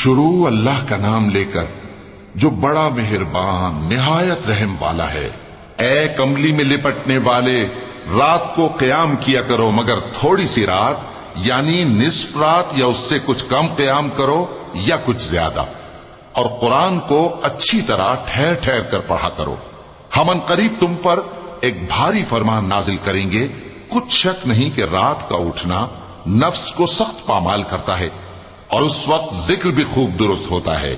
شروع اللہ کا نام لے کر جو بڑا مہربان نہایت رحم والا ہے۔ اے کملی میں لپٹنے والے، رات کو قیام کیا کرو مگر تھوڑی سی رات، یعنی نصف رات یا اس سے کچھ کم قیام کرو یا کچھ زیادہ، اور قرآن کو اچھی طرح ٹھہر ٹھہر کر پڑھا کرو۔ ہم ان قریب تم پر ایک بھاری فرمان نازل کریں گے۔ کچھ شک نہیں کہ رات کا اٹھنا نفس کو سخت پامال کرتا ہے، اور اس وقت ذکر بھی خوب درست ہوتا ہے۔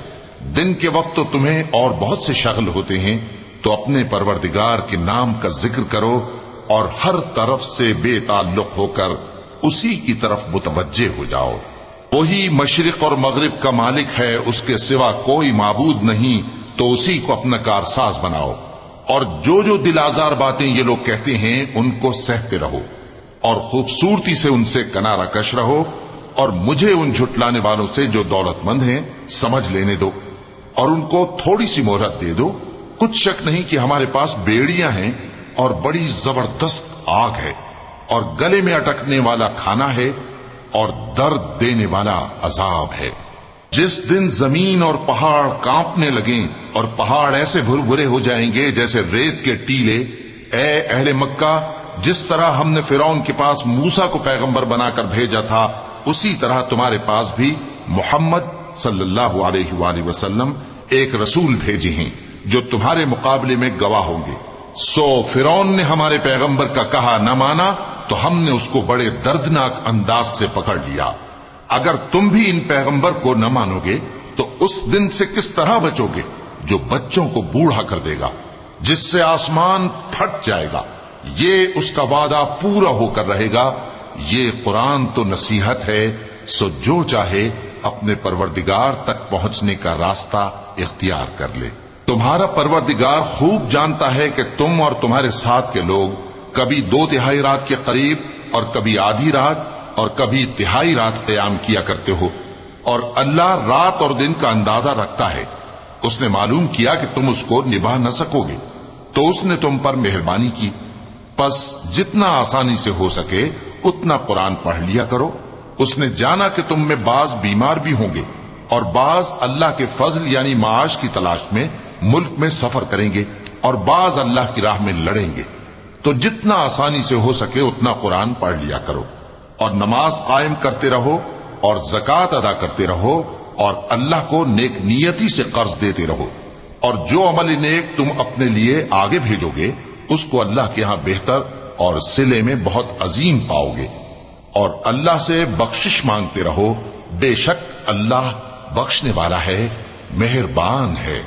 دن کے وقت تو تمہیں اور بہت سے شغل ہوتے ہیں، تو اپنے پروردگار کے نام کا ذکر کرو اور ہر طرف سے بے تعلق ہو کر اسی کی طرف متوجہ ہو جاؤ۔ وہی مشرق اور مغرب کا مالک ہے، اس کے سوا کوئی معبود نہیں، تو اسی کو اپنا کارساز بناؤ۔ اور جو دل آزار باتیں یہ لوگ کہتے ہیں ان کو سہتے رہو، اور خوبصورتی سے ان سے کنارہ کش رہو، اور مجھے ان جھٹلانے والوں سے جو دولت مند ہیں سمجھ لینے دو، اور ان کو تھوڑی سی مہلت دے دو۔ کچھ شک نہیں کہ ہمارے پاس بیڑیاں ہیں اور بڑی زبردست آگ ہے، اور گلے میں اٹکنے والا کھانا ہے، اور درد دینے والا عذاب ہے۔ جس دن زمین اور پہاڑ کانپنے لگیں اور پہاڑ ایسے بھربھرے ہو جائیں گے جیسے ریت کے ٹیلے، اے اہل مکہ، جس طرح ہم نے فرعون کے پاس موسیٰ کو پیغمبر بنا کر بھیجا تھا، اسی طرح تمہارے پاس بھی محمد صلی اللہ علیہ وآلہ وسلم ایک رسول بھیجے ہیں جو تمہارے مقابلے میں گواہ ہوں گے۔ سو فرعون نے ہمارے پیغمبر کا کہا نہ مانا، تو ہم نے اس کو بڑے دردناک انداز سے پکڑ لیا۔ اگر تم بھی ان پیغمبر کو نہ مانو گے تو اس دن سے کس طرح بچو گے جو بچوں کو بوڑھا کر دے گا، جس سے آسمان پھٹ جائے گا۔ یہ اس کا وعدہ پورا ہو کر رہے گا۔ یہ قرآن تو نصیحت ہے، سو جو چاہے اپنے پروردگار تک پہنچنے کا راستہ اختیار کر لے۔ تمہارا پروردگار خوب جانتا ہے کہ تم اور تمہارے ساتھ کے لوگ کبھی 2/3 رات کے قریب اور کبھی آدھی رات اور کبھی تہائی رات قیام کیا کرتے ہو، اور اللہ رات اور دن کا اندازہ رکھتا ہے۔ اس نے معلوم کیا کہ تم اس کو نبھا نہ سکو گے، تو اس نے تم پر مہربانی کی، پس جتنا آسانی سے ہو سکے اتنا قرآن پڑھ لیا کرو۔ اس نے جانا کہ تم میں بعض بیمار بھی ہوں گے، اور بعض اللہ کے فضل یعنی معاش کی تلاش میں ملک میں سفر کریں گے، اور بعض اللہ کی راہ میں لڑیں گے، تو جتنا آسانی سے ہو سکے اتنا قرآن پڑھ لیا کرو، اور نماز قائم کرتے رہو، اور زکوٰۃ ادا کرتے رہو، اور اللہ کو نیک نیتی سے قرض دیتے رہو، اور جو عمل نیک تم اپنے لیے آگے بھیجو گے اس کو اللہ کے ہاں بہتر اور صلے میں بہت عظیم پاؤ گے۔ اور اللہ سے بخشش مانگتے رہو، بے شک اللہ بخشنے والا ہے، مہربان ہے۔